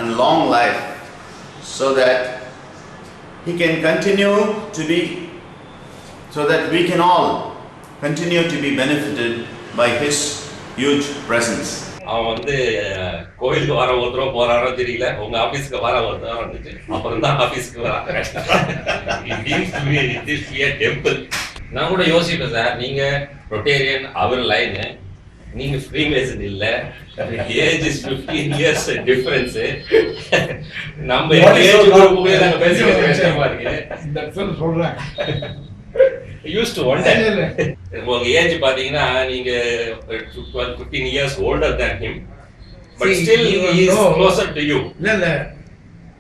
and long life so that he can continue to be, so that we can all continue to be benefited by his huge presence. அவன் வந்து கோயிலுக்கு வர ஒருத்தரும் போறாரோ தெரியல, உங்க ஆபீஸ்க்கு வர ஒருத்தரும் வந்துட்டு அப்புறம் தான் ஆபீஸ்க்கு வராங்க. டெம்பிள். நான் கூட யோசிப்பேன் சார், நீங்க ரொட்டேரியன், அவர் லைன், நீங்க ஃப்ரீமேசன் இல்ல, ஏஜ் இஸ் 15 இயர்ஸ் டிஃபரன்ஸ். நம்ம ஏஜ் குரூப்புக்குள்ளே நாங்க பேசிக்கிற விஷயமா இருக்கு. இந்த சொல்றேன். used to wonder. உங்க ஏஜ் பாத்தீங்கன்னா நீங்க 15 years older than him, but see, still he is closer to you. இல்ல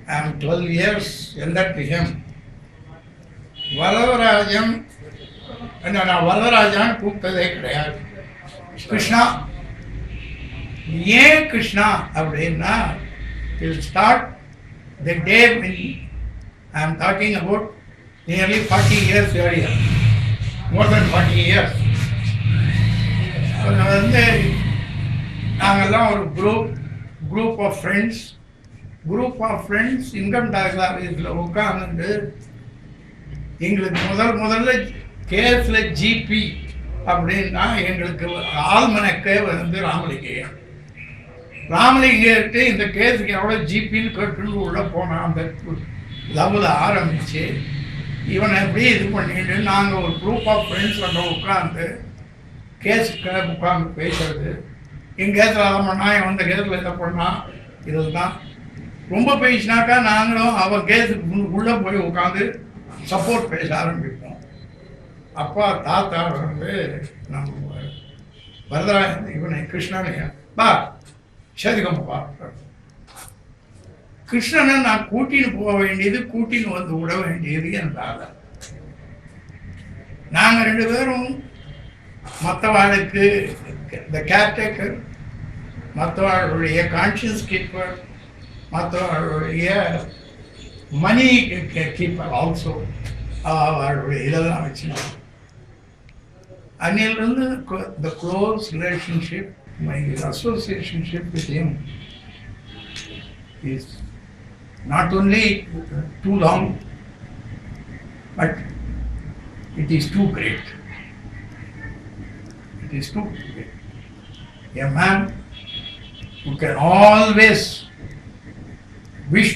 I am 12 years elder to him. Varadarajan நான் வரதராஜன் கூப்பிட்டதே கிடையாது. கிருஷ்ணா, ஏன் கிருஷ்ணா அப்படின்னா, will start the day when I am talking about nearly 40 years earlier, more than 40 years. வந்து நாங்கெல்லாம் ஒரு group of friends income tax ஆஃபீஸில் உட்கார்ந்து எங்களுக்கு முதல்ல கேஎஸ்ல ஜிபி அப்படின்னா எங்களுக்கு ஆல்மனக்கே வந்து ராமலிங்கர்கிட்ட இந்த கேஸுக்கு எவ்வளோ ஜிபின்னு கேட்டு உள்ளே போனால் அந்த லெவலில் ஆரம்பித்து இவனை எப்படி இது பண்ணிட்டு நாங்கள் ஒரு குரூப் ஆஃப் ஃப்ரெண்ட்ஸ் வந்து உட்காந்து கேஸுக்கு உட்காந்து பேசுறது, என் கேஸில் அதை பண்ணா, இவன் கேஸில் இதை பண்ணா, இதுதான் ரொம்ப பேசினாக்கா நாங்களும் அவன் கேஸுக்கு உள்ளே போய் உட்காந்து சப்போர்ட் பேச ஆரம்பிப்போம். அப்பா தாத்தா வந்து நம்ம வரதராஜன் இவனை கிருஷ்ணனையா பா சரிகம்பா, கிருஷ்ணனை நான் கூட்டின்னு போக வேண்டியது, கூட்டின்னு வந்து விட வேண்டியது என்றால நாங்க ரெண்டு பேரும் மற்றவாளுக்கு இந்த கேர்டேக்கர், மற்றவாளுடைய கான்சியஸ் கீப்பர், மற்றவாளுடைய மணி கீப்பர் ஆல்சோ, அவளுடைய இதெல்லாம் வச்சுருந்தோம். அன்னிலிருந்து the close relationship, my associationship with him is not only too long, but it is too great. It is too great. A man who can always wish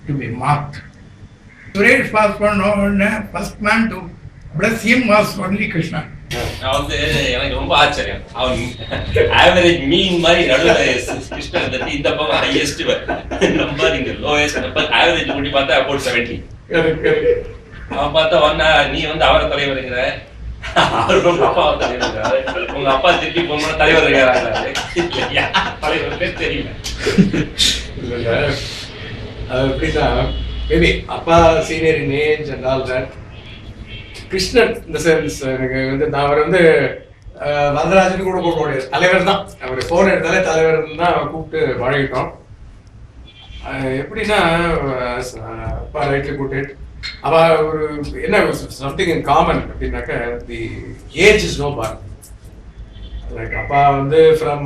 to be marked. Suresh was first man to bless him was only Krishna. நான் வந்து எனக்கு ரொம்ப ஆச்சரியம், அவன் average மீன் மாதிரி நடுவில் கிருஷ்ணன் இந்த பக்கம் ஹையஸ்ட் நம்பர், இங்க லோயஸ்ட் நம்பர், ஆவரேஜ் பண்ணி பார்த்தா அபவுட் 70. அவன் பார்த்தா ஒன்னா நீ வந்து அவரை தலைவருங்கிற, அவர் உங்க அப்பா தலைவருங்கிறாரு, உங்க அப்பா திருப்பி போன தலைவர் இருக்காரு, தலைவர் பேர் தெரியல. எப்படின்னா மேபி அப்பா senior in age and all that. Krishnan இந்த சென்ஸ் எனக்கு வந்து நான் அவர் வந்து வரதராஜன் கூட போக முடியாது, தலைவர் தான். அவர் போன் எடுத்தாலே தலைவர் தான் கூப்பிட்டு பழகிட்டோம். எப்படின்னா அப்பா ரைட்லி கூப்பிட்டு அவ ஒரு என்ன சம்திங் இன் காமன் அப்படின்னாக்க the age is no bar. Like அப்பா வந்து from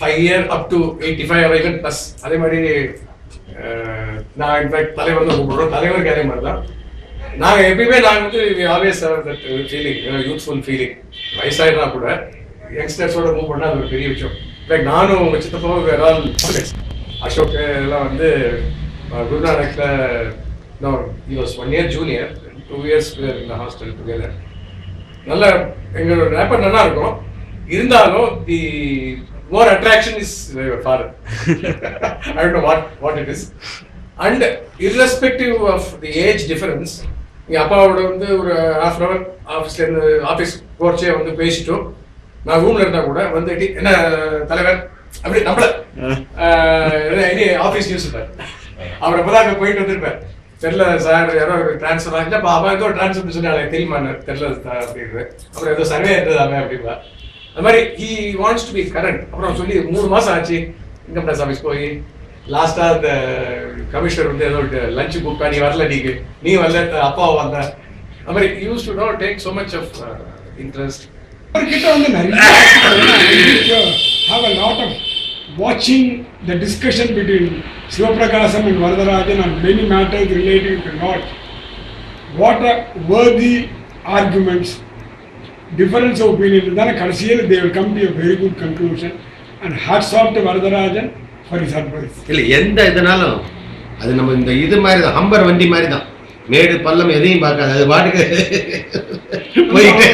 5 years up to 85 or even plus. அதே மாதிரி நான் இன்ஃபேக்ட் தலைவர் தான் கூப்பிடுறோம், தலைவருக்கு அதே மாதிரி தான். நாங்கள் எப்பயுமே வந்து always that feeling, youthful feeling. வயசாயினா கூட யங்ஸ்டர்ஸோட மூவ் பண்ணால் அது ஒரு பெரிய விஷயம். லைக் நானும் உங்கள் சித்தப்பாவும் வேற ஆள் அசோக் எல்லாம் வந்து குருநானக்கில் he was 1 year junior, 2 years we were in the hostel together. நல்ல எங்களோட ரேப்பர் நல்லா இருக்கும், இருந்தாலும் தி more attraction is your father. I don't know what it is. And irrespective of the age difference, எங்கள் அப்பாவோட வந்து ஒரு half an hour ஆஃபீஸ்லேருந்து ஆஃபீஸ் போர்ச்சே வந்து பேசிட்டோம். நான் ரூமில் இருந்தால் கூட வந்து என்ன தலைவர் அப்படி நம்மள இனி ஆஃபீஸ் நியூஸ் இருப்பார். அவர் அப்போ தான் அங்கே போயிட்டு வந்திருப்பார். தெரில சார் யாரோ ட்ரான்ஸ்ஃபர் ஆகிட்டு, அப்போ அவன் ஏதோ ட்ரான்ஸ்ஃபர் சொன்னாலே தெரியுமா தெரில சார் அப்படின்னு. அப்புறம் ஏதோ சர்வே இருந்ததாமே அப்படின்பா. அது மாதிரி he wants to be current. அப்புறம் சொல்லி 3 மாதம் ஆச்சு இன்கம் டேக்ஸ் ஆஃபீஸ் போய். லாஸ்ட்டாக அந்த கமிஷனர் வந்து ஏதோ லஞ்சு கூப்பிட்டா, நீ வரல, நீ வரல, அப்பாவை வந்த. அது மாதிரி use to not take so much of interest. அவர்கிட்ட வந்து நிறைய have a lot of watching the discussion between Sivaprakasam and Varadarajan on many matters relating to not what are worthy arguments, difference of opinion, then they will come to a very good conclusion, and hats off to Varadarajan for his advice. இல்லை எந்த இதனாலும் அது நம்ம இந்த இது மாதிரி தான், Humber வண்டி மாதிரி தான், மேடு பள்ளம் எதையும் பார்க்காது, அது பாட்டுக்கு போயிட்டே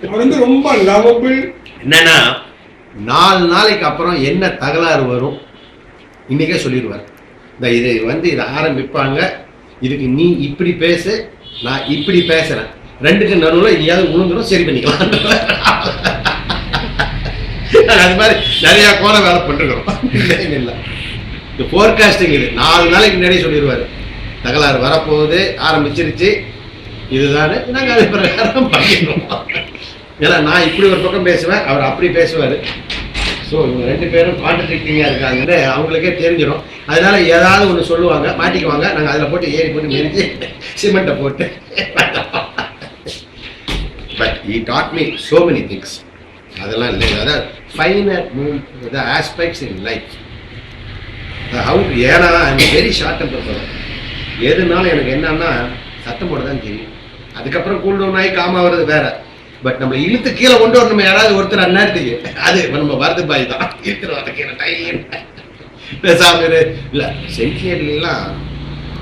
அவர் வந்து ரொம்ப லவபிள். என்னன்னா 4 நாளைக்கு அப்புறம் என்ன தகராறு வரும் இன்னைக்கே சொல்லிடுவார். இந்த இதை ஆரம்பிப்பாங்க, இதுக்கு நீ இப்படி பேசு, நான் இப்படி பேசுறேன், ரெண்டுக்கு நடுவில் எங்கேயாவது உழுந்துடும், சரி பண்ணிக்கலாம். அது மாதிரி நிறைய கோண வேலை பண்ணிருக்கிறோம். இல்லை இந்த போர்காஸ்டிங் இது 4 நாளைக்கு முன்னாடியே சொல்லிடுவாரு, தகராறு வரப்போகுது, ஆரம்பிச்சிருச்சு, இதுதானே நாங்கள் அது பிரகாரம் பண்ணிடுவோம். ஏன்னா நான் இப்படி ஒரு பக்கம் பேசுவேன், அவர் அப்படி பேசுவார். ஸோ இவங்க 2 பேரும் கான்ட்ராடிக்டிங்காக இருக்காங்கன்னு அவங்களுக்கே தெரிஞ்சிடும். அதனால ஏதாவது ஒன்று சொல்லுவாங்க, மாட்டிக்குவாங்க, நாங்கள் அதில் போட்டு ஏறி போட்டு மெரிஞ்சு சிமெண்ட்டை போட்டு. But he taught me so many things. அதெல்லாம் இல்லை, அதாவது ஃபைனர் ஆஸ்பெக்ட்ஸ் இன் லைஃப். ஏன்னா ஐம் வெரி ஷார்ட் டெம்பர் சொல்லுவேன். எதுனாலும் எனக்கு என்னன்னா சத்தம் போட தான் தெரியும். அதுக்கப்புறம் கூல் டவுன் ஆகி காமா வர்றது வேற. பட் நம்மளை இழுத்து கீழே கொண்டு வரணும் யாராவது ஒருத்தர் அந்நேரத்துக்கு, அது நம்ம வரது பாய் தான் இருக்கிறோம். அதை கீழே டைம் பேசாம இல்லை சென்டியர்லாம்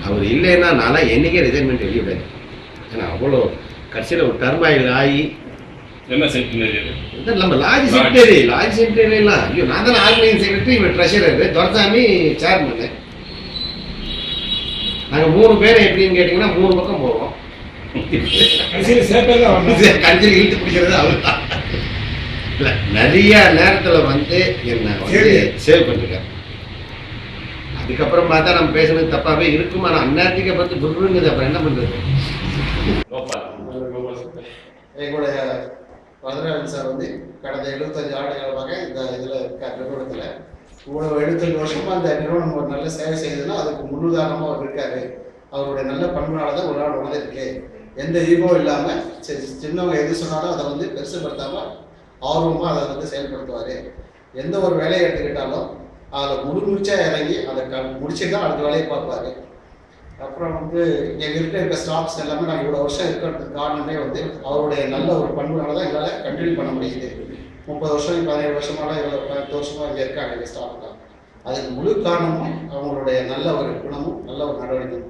அவர் இல்லைன்னா நான்லாம் என்னைக்கே ரிசைன்மெண்ட் வெளியிடாது. ஏன்னா அவ்வளோ கடைசியில் ஒரு டர்மாயில் ஆகி என்ன சென்டினரி நம்ம லாஜி செக்ரட்டரிலாம் ஐயோ நான் தானே ஆர்கனைசிங் செக்ரட்டரி, இவன் ட்ரெஷரரு, துரசாமி சேர்மனு. நாங்கள் 3 பேரை எப்படின்னு கேட்டிங்கன்னா 3 பக்கம் போவோம். கடைசியில் இழுத்து பிடிக்கிறது அவர் தான். இல்லை நிறைய நேரத்தில் வந்து என்னை வந்து சேவ் பண்ணிருக்காரு. அதுக்கப்புறம் பார்த்தா நம்ம பேசுனது தப்பாகவே இருக்கும். ஆனால் அந்நேரத்துக்கு பார்த்து குருங்குது, அப்புறம் என்ன பண்ணுறது? எங்களுடைய வரதராஜன் சார் வந்து கடந்த 75 ஆண்டுகாலமாக இந்த இதில் இருக்கார் நிறுவனத்தில். இவ்வளோ 75 வருஷமாக அந்த நிறுவனம் ஒரு நல்ல சேவை செய்யுதுன்னா அதுக்கு முன்னுதாரணமாக அவர் இருக்காரு. அவருடைய நல்ல பண்புனால தான் ஒரு நாள் உணர்ந்திருக்கு. எந்த ஈகோ இல்லாமல் சின்னவங்க எது சொன்னாலும் அதை வந்து பெருசுப்படுத்தாமல் ஆர்வமாக அதை வந்து செயல்படுத்துவார். எந்த ஒரு வேலையை எடுத்துக்கிட்டாலும் அதில் முழுமுடிச்சாக இறங்கி அதை முடிச்சு தான் அடுத்த வேலையை பார்ப்பார். அப்புறம் வந்து எங்கள்கிட்ட இருக்க ஸ்டாஃப்ஸ் எல்லாமே நாங்கள் இவ்வளோ வருஷம் இருக்கிறதுக்கு காரணமே வந்து அவருடைய நல்ல ஒரு பண்புனால தான் எங்களால் கண்டினியூ பண்ண முடியுது. 30 வருஷம் 17 வருஷமாக 10 வருஷமாக இங்கே இருக்காங்க எங்கள் ஸ்டாஃப் தான். அதுக்கு முழு காரணமும் அவங்களுடைய நல்ல ஒரு குணமும் நல்ல ஒரு நடவடிக்கையும்.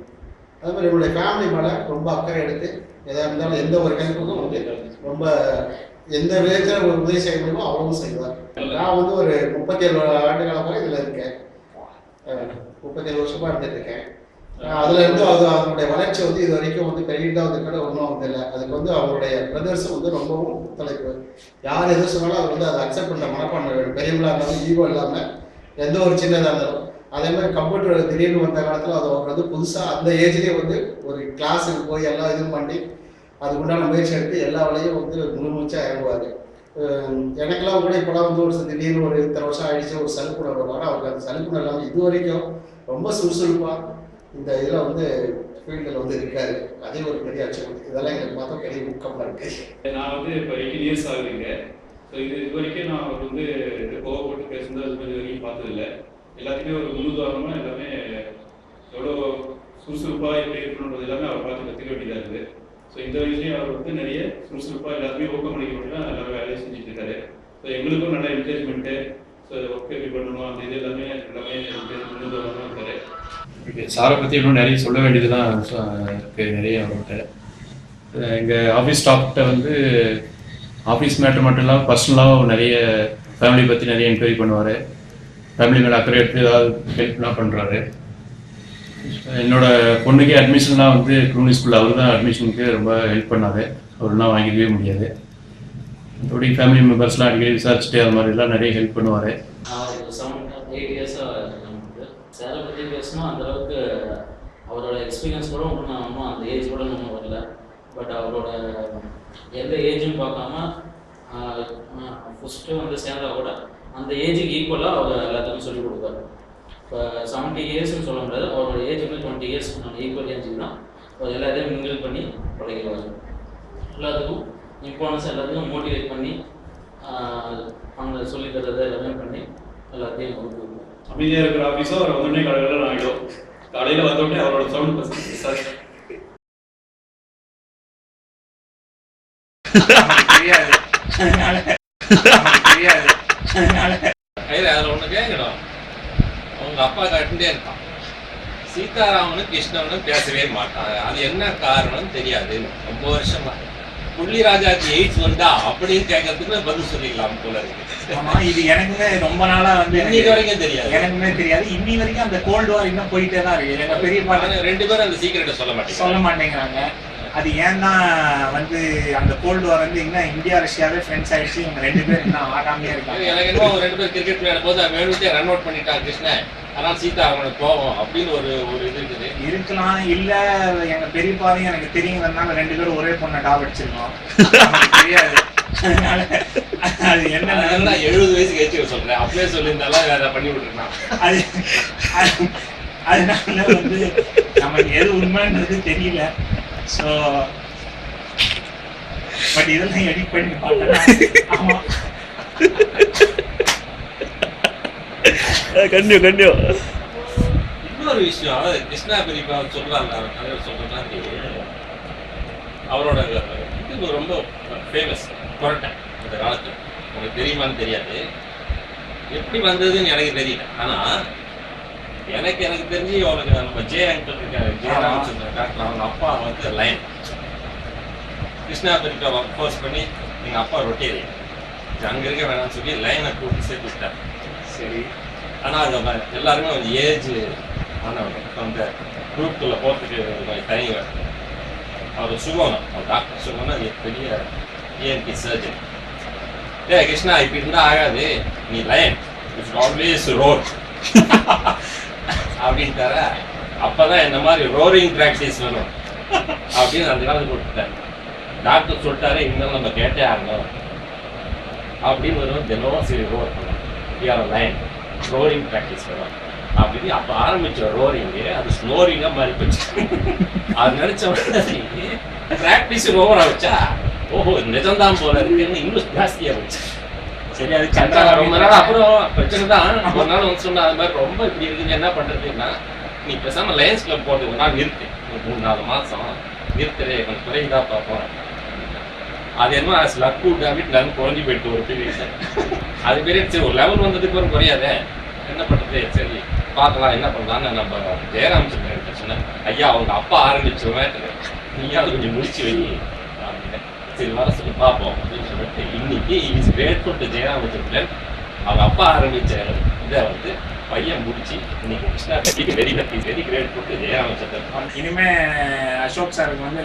அதே மாதிரி என்னுடைய ஃபேமிலி மேலே ரொம்ப அக்கறை எடுத்து எதாக இருந்தாலும் எந்த ஒரு ஹெல்ப்புக்கும் வந்து ரொம்ப எந்த விதத்தில் ஒரு உதவி செய்ய முடியுமோ அவ்வளவும் செய்வார். நான் வந்து ஒரு 37 ஆண்டு காலமாக இதில் இருக்கேன், 37 வருஷமாக இருந்துகிட்ருக்கேன். அதில் இருந்து அதனுடைய வளர்ச்சி வந்து இது வரைக்கும் வந்து பெருகிட்டு வந்து கூட ஒன்றும் வந்து இல்லை. அதுக்கு வந்து அவருடைய பிரதர்ஸும் வந்து ரொம்பவும் ஒத்துழைப்பு. யார் எது சொன்னாலும் அவர் வந்து அதை அக்செப்ட் பண்ணுற மனப்பான்மை வேணும். பெரியவங்களாக இருந்தாலும் ஈகோ இல்லாமல் எந்த ஒரு சின்னதாக இருந்தாலும். அதே மாதிரி கம்ப்யூட்டர் திடீர்னு வந்த காலத்தில் அது அவர் வந்து புதுசாக அந்த ஏஜ்லேயே வந்து ஒரு கிளாஸுக்கு போய் எல்லா இதுவும் பண்ணி அதுக்கு உண்டான முயற்சி எடுத்து எல்லா வேலையும் வந்து முழுமூச்சாக இறங்குவார். எனக்கெல்லாம் கூட இப்போலாம் வந்து ஒரு திடீர்னு ஒரு இத்தனை வருஷம் ஆயிடுச்சு ஒரு சலுப்புணர் வருவாங்க. அவருக்கு அந்த சலுப்புணர் இல்லாமல் இது வரைக்கும் ரொம்ப சுறுசுறுப்பாக இந்த இதில் வந்து ஃபீல்டில் வந்து இருக்காரு. அதே ஒரு பெரிய அச்சீவ்மெண்ட். இதெல்லாம் எங்களுக்கு பார்த்தா பெரிய ஊக்கமாக இருக்குது. நான் வந்து இப்போ 18 இயர்ஸ் ஆகுதுங்க. ஸோ இது வரைக்கும் நான் அவர் வந்து கோவப்பட்டு பேசுனது அது மாதிரி வரைக்கும் பார்த்ததில்லை. எல்லாத்தையுமே ஒரு முன்னுதாரணமாக எல்லாமே எவ்வளோ சுறுசுறுப்பாக எப்படி இருக்கணுன்றது எல்லாமே அவர் பார்த்து கற்றுக்க வேண்டியதாக இருக்குது. ஸோ இந்த வயசுலேயும் அவர் வந்து நிறைய சுறுசுறுப்பாக எல்லாத்தையுமே ஊக்கமளிக்க மட்டும் தான் எல்லாரும் வேலையை செஞ்சுட்டு இருக்காரு. ஸோ எங்களுக்கும் நல்ல என்கரேஜ்மெண்ட்டு, ஸோ ஒர்க் எப்படி பண்ணணும் அந்த இது எல்லாமே முன்னுதாரணமாக இருக்காரு. சாரை பற்றி இன்னும் நிறைய சொல்ல வேண்டியதுலாம் இருக்குது நிறைய அவர்கிட்ட. எங்கள் ஆஃபீஸ் ஸ்டாஃப்கிட்ட வந்து ஆஃபீஸ் மேட்டர் மட்டும் இல்லாமல் பர்சனலாகவும் நிறைய ஃபேமிலி பற்றி நிறைய என்கொயரி பண்ணுவார். ஃபேமிலி மேலே அக்கறை எடுத்து ஏதாவது ஹெல்ப்லாம் பண்ணுறாரு. என்னோடய பொண்ணுக்கே அட்மிஷன்லாம் வந்து க்ளூனி ஸ்கூலில் அவர் தான் அட்மிஷனுக்கு ரொம்ப ஹெல்ப் பண்ணார். அவர்லாம் வாங்கிக்கவே முடியாது. மற்றபடி ஃபேமிலி மெம்பர்ஸ்லாம் அடிக்கடி விசாரிச்சுட்டு அது மாதிரிலாம் நிறைய ஹெல்ப் பண்ணுவார். 8 இயர்ஸாக சேரை பற்றி பேசினா அந்தளவுக்கு அவரோட எக்ஸ்பீரியன்ஸ் கூட ஒன்றும் அந்த ஏஜ் கூட ஒன்றும் வரல. பட் அவரோட எந்த ஏஜும் பார்க்காம ஃபஸ்ட்டு வந்து சேர்ந்தா கூட அந்த ஏஜுக்கு ஈக்குவலாக அவர் எல்லாத்துக்கும் சொல்லிக் கொடுத்தாரு. இப்போ 70 இயர்ஸ்ன்னு சொல்ல முடியாது, அவரோட ஏஜ் வந்து 20 இயர்ஸ் ஈக்குவல் ஏஜுக்கு தான் அவர் எல்லாத்தையும் மிங்கிள் பண்ணி பழகிடுவார். எல்லாத்துக்கும் இம்பார்ட்டன்ஸ் எல்லாத்துக்கும் மோட்டிவேட் பண்ணி அவங்க சொல்லித்தரதை எல்லாமே பண்ணி எல்லாத்தையும் வந்து அமைதியாக இருக்கிற ஆஃபீஸும் அவர் வந்தோடனே கடற்கரை ஆகிடும். காலையில் வந்தோடனே அவரோட சவுண்ட் சார் தெரியாது தெரியாது. அதில் ஒன்று கேட்கணும். அவங்க அப்பா காட்டுட்டே இருக்கான், சீதாராமனும் கிருஷ்ணனும் பேசவே மாட்டாங்க, அது என்ன காரணம்னு தெரியாது. ரொம்ப வருஷமா புள்ளிராஜாக்கு எய்ட்ஸ் வந்தா அப்படின்னு கேட்கறதுக்கு பதில் சொல்லிக்கலாம் போல இருக்கு. ஆமா, இது எனக்குமே ரொம்ப நாளா வந்து இன்னைக்கு வரைக்கும் தெரியாது. எனக்குமே தெரியாது. இன்னி வரைக்கும் அந்த கோல்டு வார் இன்னும் போயிட்டே தான் இருக்கு. எங்க பெரிய பாட்டு 2 பேரும் அந்த சீக்கிரட்டை சொல்ல மாட்டேங்கிறாங்க. அது ஏன் தான் வந்து அந்த கோல்டு வார் வந்து இன்னும் இந்தியா ரஷ்யாவே ஃப்ரெண்ட்ஸ் ஆயிடுச்சு. இவங்க 2 பேரும் இன்னும் ஆகாமையே இருக்காங்க. எனக்கு என்ன 2 பேர் கிரிக்கெட் விளையாடும் போது வேணுட்டே ரன் அவுட் பண்ணிட்டான் கிருஷ்ணன், ஆனால் சீதா அவனுக்கு போவோம் அப்படின்னு ஒரு இது இருக்குது. இருக்கலாம். இல்ல எங்க பெரியப்பாவையும் எனக்கு தெரியுங்கிறதுனால 2 பேரும் ஒரே பொண்ணை டாப் அடிச்சிருக்கோம். தெரியாது. அது என்ன 70 வயசு கழிச்சு சொல்றேன், அப்படியே சொல்லியிருந்தாலும் அதை பண்ணி விட்டுருக்கான். அது அதனால வந்து நமக்கு எது உண்மைன்றது தெரியல. ஸோ பட் இதெல்லாம் எடிட் பண்ணி பார்த்தா ஆமா கண்டிப்பா. இன்னொரு விஷயம், அதாவது கிருஷ்ணா பெரியப்பா சொல்றாங்க, சொல்ற மாதிரி அவரோட இது ரொம்ப ஃபேமஸ் கொரட்டை இந்த காலத்துல. உங்களுக்கு தெரியுமான்னு தெரியாது, எப்படி வந்ததுன்னு எனக்கு தெரியல. ஆனா எனக்கு தெரிஞ்சு அவனுக்கு நம்ம அங்கிள் இருக்காரு, ஜெயராமச்சந்திரன் டாக்டர், அவங்க அப்பா வந்து லைன் கிருஷ்ணா பெரியப்பா ஃபோர்ஸ் பண்ணி எங்க அப்பா ரொட்டேரியன், அங்க இருக்க வேணாம்னு சொல்லி லைனை கூப்பிட்டு சேர்த்து விட்டார். சரி. ஆனால் அது எல்லாருமே கொஞ்சம் ஏஜ் ஆனவங்க, அந்த குரூப்புக்குள்ள போகிறதுக்கு கொஞ்சம் தனி வேணும். அவர் சுகோனம், அவர் டாக்டர் சுகோனம், அது பெரிய ENT சர்ஜன். கிருஷ்ணா இப்படி இருந்தால் ஆகாது, நீ லைன் இட்ஸ் ஆல்வேஸ் ரோர் அப்படின்ட்டார. அப்போதான் இந்த மாதிரி ரோரிங் ப்ராக்டிஸ் வேணும் அப்படின்னு அந்த காலத்தில் கொடுத்துட்டாரு. டாக்டர் சொல்லிட்டாரு, இருந்தாலும் நம்ம கேட்டே ஆகணும் அப்படின்னு வரும். தினமும் சரி ரோர் பண்ணலாம், லைன் ரோரிங் ப்ராக்டிஸ் வரும் அப்படின்னு அப்போ ஆரம்பிச்ச ரோரிங்கு அது ஸ்னோரிங்காக மாறி போச்சு. அது நினைச்ச ப்ராக்டிஸ் ரோவரா வச்சா ஓஹோ நிஜம்தான் போல இருக்குன்னு இன்னும் ஜாஸ்தியாக போச்சு. சரி, அது சண்டா ரொம்ப நாள் அப்புறம் பிரச்சனை தான். ஒரு நாள் வந்து சொன்னா அது மாதிரி ரொம்ப இப்படி இருக்குது, என்ன பண்றதுன்னா நீ பேசாம லயன்ஸ் கிளப் போட்டு ஒரு நாள் நிறுத்து, 3-4 மாசம் நிறுத்துறே, கொஞ்சம் குறையுதா பார்ப்போம். அது என்ன லக்கூட் அப்படின்னு குறைஞ்சி போயிட்டு ஒரு பீரியட். அது பீரியட் சரி ஒரு லெவல் வந்ததுக்கு ஒரு குறையாதே, என்ன பண்றது, சரி பார்க்கலாம் என்ன பண்ணலான்னு நம்ம ஜெயராமச்சந்திரன் சொன்னேன். ஐயா அவங்க அப்பா ஆரம்பிச்சவன், நீயாவது கொஞ்சம் முடிச்சு வை அப்படின்னு. சரி வர சொல்லி பார்ப்போம் அப்படின்னு சொல்லிட்டு இன்னைக்கு இஸ் கிரேட்ஃபுல் டு ஜெயராமச்சந்திரன். அவங்க அப்பா ஆரம்பிச்ச இதை வந்து பையன் முடிச்சு இன்னைக்கு கிருஷ்ணா கட்டிக்கு வெரி கிரேட்ஃபுல் டு ஜெயராமச்சந்திரன். இனிமே அசோக் சாருக்கு வந்து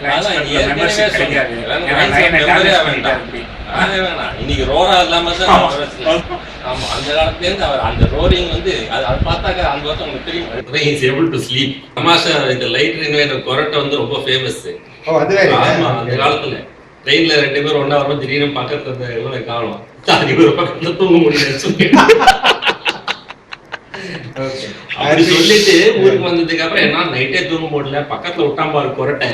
இன்னைக்கு ரோரா இல்லாம தான். ஆமா, அந்த காலத்துல இருந்து அவர் அந்த ரோரிங் வந்து அது பார்த்தாக்க அந்த வருஷம் உங்களுக்கு தெரியும். Is able to sleep. தமாஷா இந்த லைட் ரினோவேட்டர் கொரட்டை வந்து ரொம்ப ஃபேமஸ். ஆமா, அந்த காலத்துல ட்ரெயின்ல 2 பேரும் ஒண்ணா வரும்போது திடீர்னு பக்கத்துல இவனை காணும், ஒரு பக்கத்துல தூங்க முடியல சொல்லி அப்படி சொல்லிட்டு ஊருக்கு வந்ததுக்கு அப்புறம் என்ன நைட்டே தூங்க முடியல, பக்கத்துல விட்டான் பாரு கொரட்டை.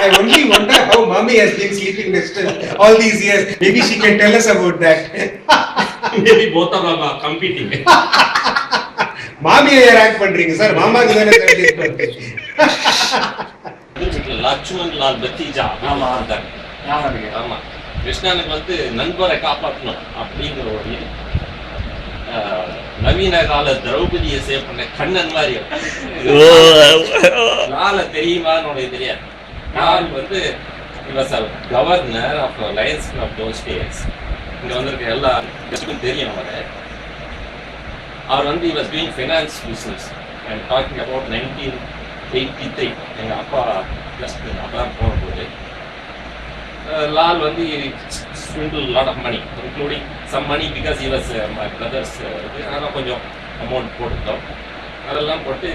I only wonder how mommy has been sleeping next all these years. Maybe she can tell us about that. Maybe both of them are competing. மாமியை ரேங்க் பண்றீங்க சார், மாமாக்கு தானே தெரிஞ்சிருக்கு. லட்சுமண் லால் பத்திஜா. ஆமா ஆமா, கிருஷ்ணனுக்கு வந்து நண்பரை காப்பாற்றணும் அப்படிங்கிற ஒரு இது. நவீன கால திரௌபதியை சேவ் பண்ண கண்ணன் மாதிரி லால தெரியுமான்னு உனக்கு தெரியாது. லால் வந்து governor of lions club those days. இங்க வந்திருக்க எல்லா தெரியும் அவரை. அவர் வந்து he was doing finance business. I'm talking about 1983. எங்கள் அப்பா ஜஸ்ட் அப்பதான் போன போது லால் வந்து swindled a lot of money, including some money because he was my brother's. அதெல்லாம் கொஞ்சம் அமௌண்ட் போட்டுட்டோம். அதெல்லாம் போட்டு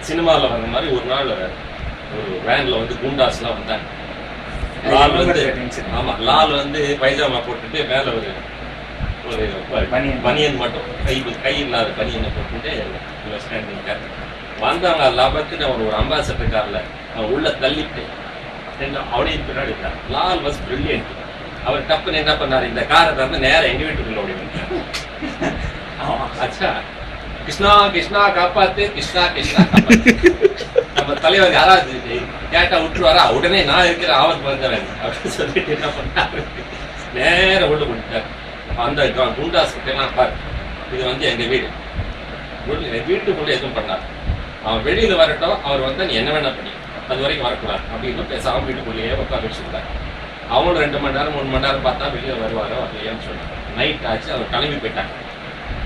சினிமாவில் வந்த மாதிரி ஒரு நாள் ஒரு வேனில் வந்து குண்டாஸ்லாம் வந்தாங்க. லால் வந்து லால் வந்து பைஜாமா போட்டுட்டு மேலே ஒரு பனியன் மட்டும் கை இல்லாத பனியனை போட்டுட்டு வந்தவங்க லாபத்துக்கு அவர் ஒரு அம்பாசடர் காரில் உள்ள தள்ளிட்டு அப்படியே பின்னாடி லால் வாஸ் பிரில்லியன்ட். அவர் டப்புன்னு என்ன பண்ணார், இந்த காரை தந்து நேரம் எங்க வீட்டுக்குள்ள ஓடி வந்தார். அச்சா கிருஷ்ணா கிருஷ்ணா காப்பாத்து, கிருஷ்ணா கிருஷ்ணா காப்பாத்து. நம்ம தலைவர் யாராவது கேட்டா விட்டுருவாரா, உடனே நான் இருக்கிற ஆபத்து வந்துடுறேன் அப்படின்னு சொல்லிட்டு என்ன பண்ணாரு, நேர உள்ள போட்டார். அந்த குண்டாஸ் கிட்டலாம் பாரு, இது வந்து எங்க வீடு, வீட்டுக்குள்ள எதுவும் பண்ணார், அவன் வெளியில வரட்டும், அவர் வந்து நீ என்ன வேணா பண்ணி, அது வரைக்கும் வரக்கூடாது அப்படின்னு பேசாம வீட்டுக்குள்ளேயே உட்கார வச்சுருந்தார். அவங்களும் 2 மணி நேரம் 3 மணி நேரம் பார்த்தா வெளியே வருவாரோ இல்லையான்னு சொன்னாங்க. நைட் ஆச்சு, அவர் கிளம்பி போயிட்டாங்க.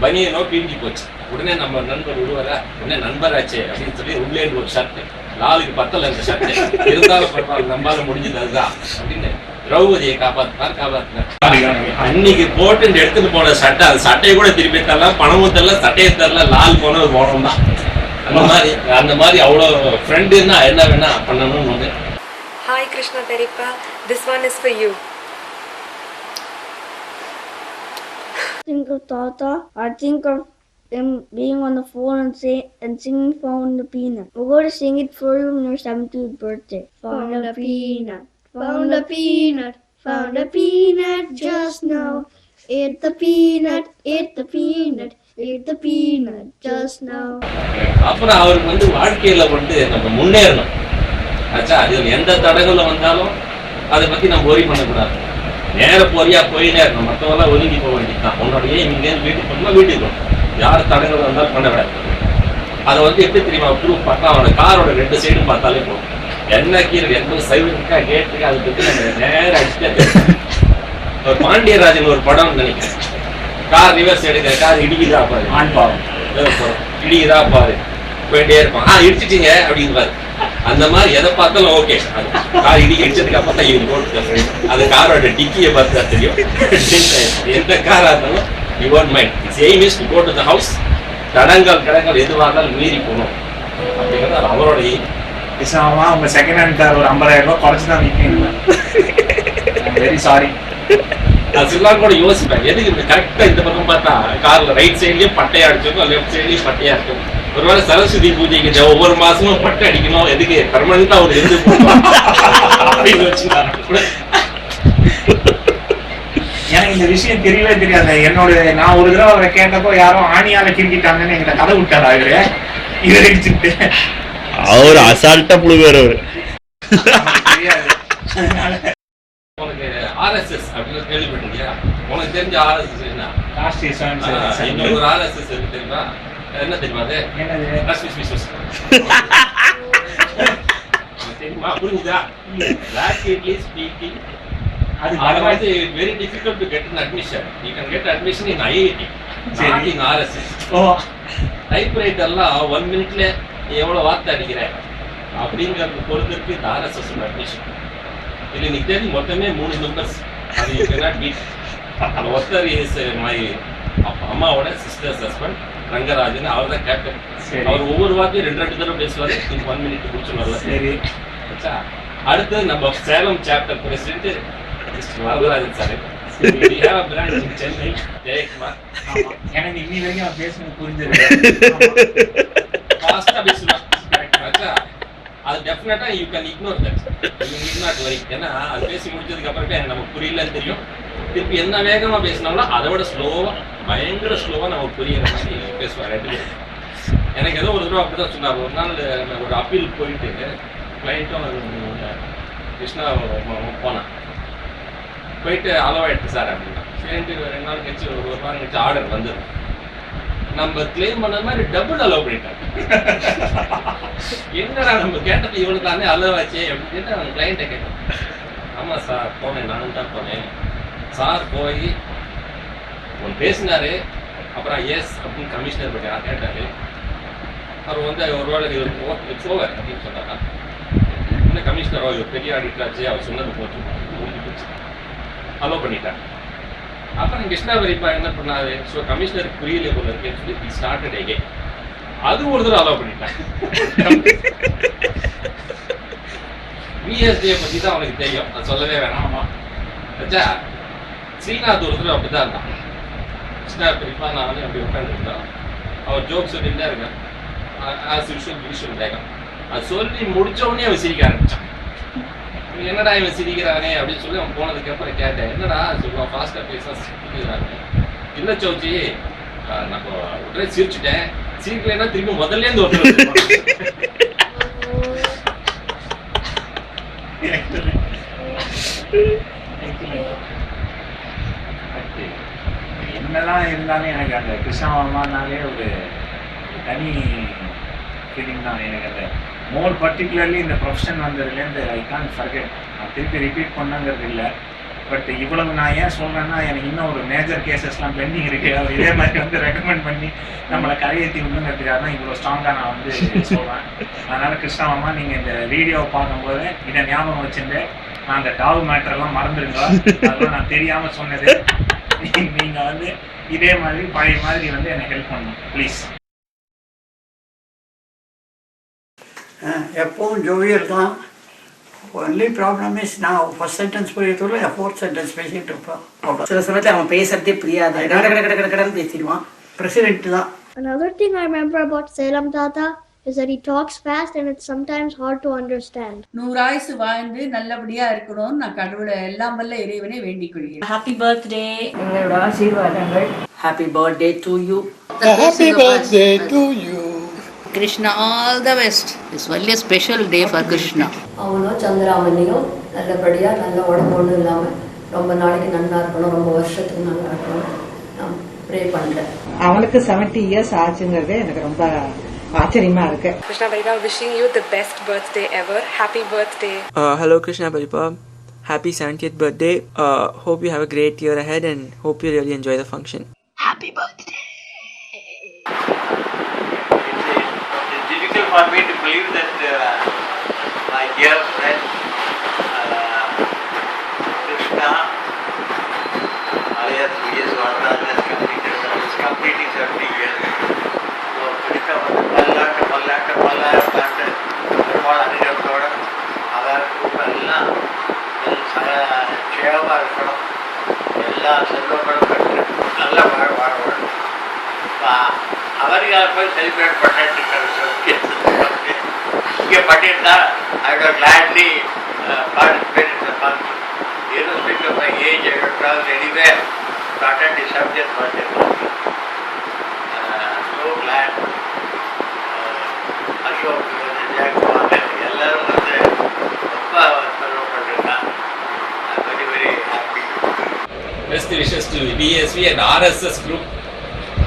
பனியனோ கிழிஞ்சி போச்சு. உடனே நம்ம நண்பர் விடுவாரா, உடனே நண்பராச்சே அப்படின்னு சொல்லி உள்ளே ஒரு ஷர்ட், லாலுக்கு பத்தல இந்த ஷர்ட், இருந்தாலும் பரவாயில்ல நம்மளால முடிஞ்சது அதுதான் அப்படின்னு திரௌபதியை காப்பாத்தினார். அன்னைக்கு போட்டு எடுத்துட்டு போன சட்டை, அந்த சட்டையை கூட திருப்பி தரலாம், பணமும் தரல, சட்டையை தரல, லால் போன போனோம் தான். அந்த மாதிரி அவ்வளோ ஃப்ரெண்டுன்னா என்ன வேணா பண்ணணும்னு வந்து. Hi Krishna Perippa, this one is for you. Think of Tata, I think of him being on the phone and singing Found a Peanut. We're going to sing it for you on your 70th birthday. Found a peanut, found a peanut, found a peanut just now. Ate the peanut, ate the peanut, ate the peanut just now. அப்புறம் அவருக்கு வந்து வாழ்க்கையில வந்து நம்ம முன்னேறணும். ஆச்சா, அது எந்த தடங்களை வந்தாலும் அதை பத்தி நம்ம ஒரி பண்ணக்கூடாது. நேர போறியா போயினே இருக்கணும், மற்றவெல்லாம் ஒதுங்கி போக வேண்டியதுதான். உன்னோடைய இங்கேருந்து வீட்டுக்கு போகணும், வீட்டுக்கு யார் தடங்கள் வந்தாலும் பண்ண விடாது. அதை வந்து எப்படி தெரியுமா ப்ரூவ் பார்த்தா, அவனோட காரோட 2 சைடும் பார்த்தாலே போகும். என்ன கீழே எந்த சைடுக்கா கேட்டுக்கா அதை பத்தி நம்ம நேரம் அடிச்சுட்டே. ஒரு பாண்டியராஜன் ஒரு படம் நினைக்கிறேன், கார் ரிவர்ஸ் எடுக்க, கார் இடிக்குதா பாரு, ஆண்பாவம் இடிக்குதா பாரு, போயிட்டே இருப்பான். இடிச்சிட்டீங்க அப்படின்னு பாரு. அந்த மாதிரி எதை பார்த்தாலும் ஓகே, கார் இடிச்சதுக்கு அப்புறம் தான் இவங்க போட்டு அது காரோட டிக்கியை பார்த்தா தெரியும். எந்த காரா இருந்தாலும் you won't mind, it's aim is to go to the house. கடங்கள் எதுவாக இருந்தாலும் மீறி போகணும் அப்படிங்கிறது அவரோட எய்ம். கிருஷ்ணாவா உங்க செகண்ட் ஹேண்ட் கார் ஒரு 50,000 ரூபாய் குறைச்சு தான் விற்கிறீங்க. Very sorry. அதெல்லாம் கூட யோசிப்பேன், எதுக்கு கரெக்டா இந்த பக்கம் பார்த்தா கார்ல ரைட் சைட்லயும் பட்டையா அடிச்சிருக்கும், லெஃப்ட் சைட்லயும் பட்டையா இருக்கும். ஒருவேளை சரஸ்வதி பூஜைக்கு ஒவ்வொரு மாசமும் பட்டை அடிக்கணும், எதுக்கு பர்மனண்டா ஒரு எது அப்படின்னு வச்சுருக்காங்க. எனக்கு இந்த விஷயம் தெரியவே தெரியாது. நான் ஒரு தடவை அவரை கேட்டப்போ யாரும் ஆணியால கிரிக்கிட்டாங்கன்னு எங்களை கதை விட்டாரு. அவரு இதை அடிச்சுட்டு அவரு அசால்ட்டா புழுவாரு அவரு. தெரியாது. உனக்கு ஆர்எஸ்எஸ் அப்படின்னு கேள்விப்பட்டிருக்கியா? உனக்கு தெரிஞ்ச ஆர்எஸ்எஸ் என்ன? இன்னொரு ஒரு ஆர்எஸ்எஸ் இருக்கு தெரியுமா? என்ன தெரியுமா? அது தெரியுமா? புரிஞ்சுதா? அது வந்து very difficult to get admission. You can get admission in IIT, not in RSS. டைப்ரைட்டர்லாம் 1 மினிட்ல எவ்வளவு வார்த்தை அடிக்கிறேன் அப்படிங்கிறது பொறுத்திருக்கு இந்த ஆர்எஸ்எஸ் அட்மிஷன். இல்லை நீ தெரியும் மொத்தமே 3 மெம்பர்ஸ். அது யூ கேனாட் பீட். ஒருத்தர் இஸ் மை அம்மாவோட சிஸ்டர்ஸ் ஹஸ்பண்ட் ரங்கராஜன், அவர் தான் கேப்டன். அவர் ஒவ்வொரு வார்த்தையும் 2 தடவை பேசுவாரு. 1 மினிட் முடிச்சுடுவார்ல. சரி. அடுத்து நம்ம Salem chapter president Varadarajan sir. Chennai Jayakumar. எனக்கு இன்னி வரைக்கும் அவர் பேசுறது புரிஞ்சது. ஃபாஸ்டா பேசுவார். அது டெஃபினட்டா you can ignore that. You need not worry. ஏன்னா அது பேசி முடிச்சதுக்கு அப்புறமே நமக்கு புரியலன்னு தெரியும். திருப்பி என்ன வேகமா பேசினாலும் அதை விட ஸ்லோவா, பயங்கர ஸ்லோவா நமக்கு புரியுற மாதிரி பேசுவார் 2 பேரும். எனக்கு ஏதோ ஒரு தடவை அப்படிதான் சொன்னார். ஒரு நாள் ஒரு அப்பீல் போயிட்டு கிளைண்ட்டும் கிருஷ்ணா போனான். போயிட்டு அலோவ் ஆயிடுச்சு சார் அப்படின்னா. சரின்ட்டு 2 நாள் கழிச்சு ஒரு வாரம் கழிச்சு ஆர்டர் வந்துடும். நம்ம கிளைம் பண்ண மாதிரி டபுள் அலோவ் பண்ணிட்டாங்க. என்னடா நம்ம கேட்டது இவனுக்கு தானே அலோவ் ஆச்சு அப்படின்னு கேட்டு அவங்க கிளைண்ட்டை கேட்டோம். ஆமா சார் போனேன், நானும் தான் போனேன் சார். போய் ஒன்று பேசினாரு. அப்புறம் எஸ் அப்படின்னு கமிஷனர் பற்றி கேட்டாரு. அவர் வந்து ஒரு வேளை இட்ஸ் ஓவர் அப்படின்னு சொன்னாரா. இன்னும் கமிஷனர் இவர் பெரிய ஆடிட்டாச்சு, அவர் சொன்னது போச்சு போச்சு அலோவ் பண்ணிட்டார். அப்புறம் கிருஷ்ணா பெரியப்பா என்ன பண்ணாரு, ஸோ கமிஷனருக்கு புரியல போல இருக்கேன்னு சொல்லி ஸ்டார்டட் அகெயின். அது ஒரு தடவை அலோவ் பண்ணிட்டாங்க. விஎஸ்டியை பற்றி தான் அவனுக்கு தெரியும், அது சொல்லவே வேணாமா. ஆச்சா, ஸ்ரீநாத் ஒரு தடவை அப்படிதான் இருந்தான். கிருஷ்ணா பெரியப்பா நானும் அப்படி உட்காந்துருந்தோம். அவர் ஜோக் சொல்லிட்டு தான் இருக்கேன். ஆஸ் யூஷுவல் வேகம் அது சொல்லி முடிச்சோடனே அவன் சிரிக்க ஆரம்பிச்சான். என்னடா இவன் சிரிக்கிறானே அப்படின்னு சொல்லி அவன் போனதுக்கு அப்புறம் கேட்டேன், என்னடா சொல்லுவான் ஃபாஸ்டா பேச சிரிக்கிறாங்க. இல்லை சௌச்சி நம்ம உடனே சிரிச்சுட்டேன். சிரிக்கலைன்னா திரும்பி முதல்ல இருந்து ஒருத்தர் என்னதான் இருந்தாலும் எனக்கு அந்த கிருஷ்ணமானாலே ஒரு தனி ஃபீலிங் தான். எனக்கு அந்த மோர் பர்டிகுலர்லி இந்த ப்ரொஃபஷன் வந்ததுலேருந்து ஐ கான்ட் ஃபர்கெட். நான் திருப்பி ரிப்பீட் பண்ணங்கிறது இல்லை. பட் இவ்வளவு நான் ஏன் சொல்றேன்னா, எனக்கு இன்னும் ஒரு மேஜர் கேசஸ்லாம் பெண்டிங் இருக்கு. அவர் இதே மாதிரி வந்து ரெக்கமெண்ட் பண்ணி நம்மளை கரையேற்றி விடுங்கிறதுக்காக தான் இவ்வளோ ஸ்ட்ராங்காக நான் வந்து சொல்கிறேன். அதனால கிருஷ்ணாமா, நீங்கள் இந்த வீடியோவை பார்க்கும்போது இதை ஞாபகம் வச்சுட்டு நான் அந்த டாவ் மேட்டர்லாம் மறந்துடுங்க. அதெல்லாம் நான் தெரியாமல் சொன்னது. நீங்கள் வந்து இதே மாதிரி பழைய மாதிரி வந்து எனக்கு ஹெல்ப் பண்ணணும் ப்ளீஸ். எப்பவும் ஜோவியல் தான். ஒன்லி ப்ராப்ளம் இஸ் நான் ஃபர்ஸ்ட் சென்டென்ஸ் புரியறதுல ஃபோர்த் சென்டென்ஸ் பேசிகிட்டு இருப்பேன். சில சமயத்தில் அவன் பேசுறதே புரியாது, கடன்னு பேசிடுவான். பிரசிடென்ட் தான். Another thing I remember about Selam Tata is that he talks fast and it's sometimes hard to understand. 100 ஆயுசு வாழ்ந்து நல்லபடியா இருக்கணும்னு நான் கடவுளை எல்லாம் வல்ல இறைவனை வேண்டிக் கொள்கிறேன். Happy birthday. எங்களோட ஆசீர்வாதங்கள். Happy birthday to you. Happy birthday to you. Krishna, all the best. It's really a special day for Krishna. அவனும் சந்திராமணியும் நல்லபடியாக நல்ல உடம்பு ஒன்றும் இல்லாமல் ரொம்ப நாளைக்கு நல்லா இருக்கணும், ரொம்ப வருஷத்துக்கு நல்லா இருக்கணும் நான் ப்ரே பண்ணுறேன். அவனுக்கு 70 years ஆச்சுங்கிறது எனக்கு ரொம்ப ஆச்சரியமா இருக்கு. Krishna Paripa, wishing you the best birthday ever. Happy birthday. Hello Krishna Paripa. Happy 70th birthday. Hope you have a great year ahead and hope you really enjoy the function. Happy birthday. It's difficult for me to believe that my dear friend Krishna alias V.S. Varatharajan is completing 70 years. So Krishna பல்லாண்டு பெருமாள் அனுகிரகத்தோட அவர் எல்லாம் க்ஷேமமாக இருக்கணும், எல்லா செல்வங்களும் பெற்று நல்ல வாழணும். அவருக்காக போய் செலிப்ரேட் பண்ணிட்டு இங்கே பண்ணியிருந்தா ஐ would gladly participate in the function. Irrespective of my age, I would travel anywhere to attend the 70th birthday function. So glad. Ashok, Jayakumar எல்லாரும் வந்து ரொம்ப செலவு பண்ணிருக்காங்க. Very very happy. Best wishes to VSV and RSS group.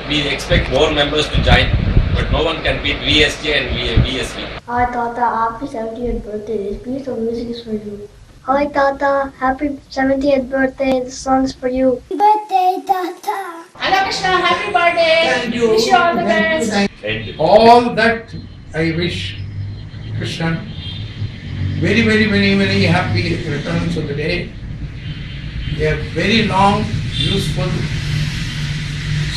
We expect more members to join, but no one can beat VSJ and VSV. Hi Tata, happy 70th birthday. This piece of music is for you. Hi Tata, happy 70th birthday. This song is for you. Happy birthday Tata. Hello Krishna, happy birthday. Thank you. Wish you all the best. All that I wish Krishna very, very, very, very happy returns of the day. A very long, useful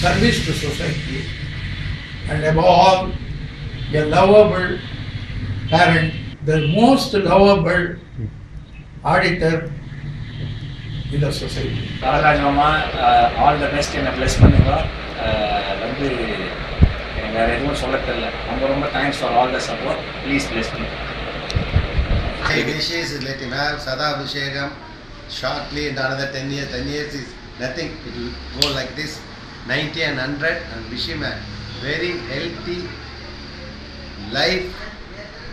service to society, and above all, a lovable parent, the most lovable auditor in the society. ராஜராஜமாமா, all the best. என்னை bless பண்ணுங்க. வந்து எனக்கு வேறு எதுவும் சொல்ல தெரியல. ரொம்ப ரொம்ப thanks for all the support. Please bless me. I wishes let him have Sada Abhishekam shortly in another 10 years. 10 years is nothing. It will go like this, 90 and 100, and wish him a very healthy life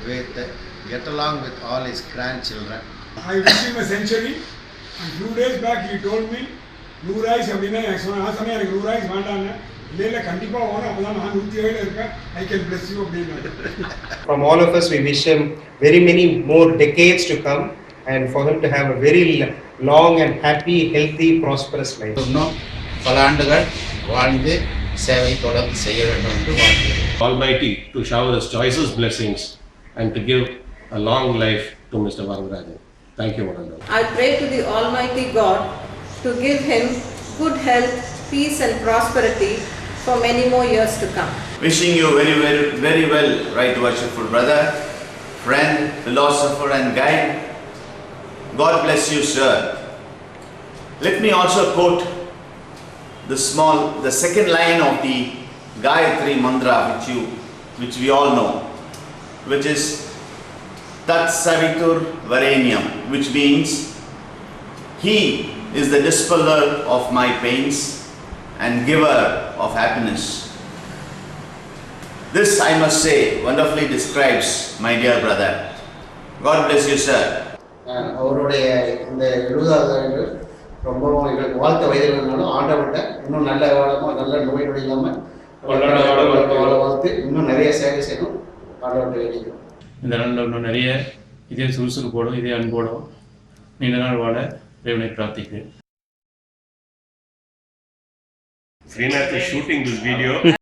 with get along with all his grandchildren. I wish him a century. And few days back he told me 100 eyes அப்படின்னா எனக்கு சொன்ன எனக்கு 100 eyes வேண்டாங்க. இல்லை கண்டிப்பாக வேணும், அப்போ தான் நான் 107 இருக்கேன். I can bless you அப்படின்னு. From all of us we wish him very many more decades to come and for him to have a very long and happy, healthy, prosperous life. பல ஆண்டுகள் வாழ்ந்து சேவை தொடர்ந்து செய்ய வேண்டும் என்று வாழ்கிறேன். Almighty to shower his choicest blessings and to give a long life to Mr. Varatharajan. Thank you, Madam. I pray to the Almighty God to give him good health, peace and prosperity for many more years to come. Wishing you very, very, very well, right worshipful brother, friend, philosopher and guide. God bless you, sir. Let me also quote the second line of the Gayatri Mantra, which we all know, which is Tat Savitur Varenyam, which means He is the dispeller of my pains and giver of happiness. This, I must say, wonderfully describes my dear brother. God bless you, sir. அவருடைய இந்த 70வது ஆண்டு ரொம்பவும் எங்களுக்கு வாழ்த்த வயதினாலும் ஆண்டவர்கிட்ட இன்னும் நல்ல வாழமா நல்ல நோய் நொடி இல்லாமல் வாழ்த்து இன்னும் நிறைய சேவை செய்யணும் ஆண்டவர்கிட்ட வேண்டிக்கிறோம். இந்த நாளில் இன்னும் நிறைய இதே சுறுசுறுப்போடும் இதே அன்போடும் நீண்ட நாள் வாழ இறைவனை பிரார்த்திக்கிறேன். Srinath is shooting this video.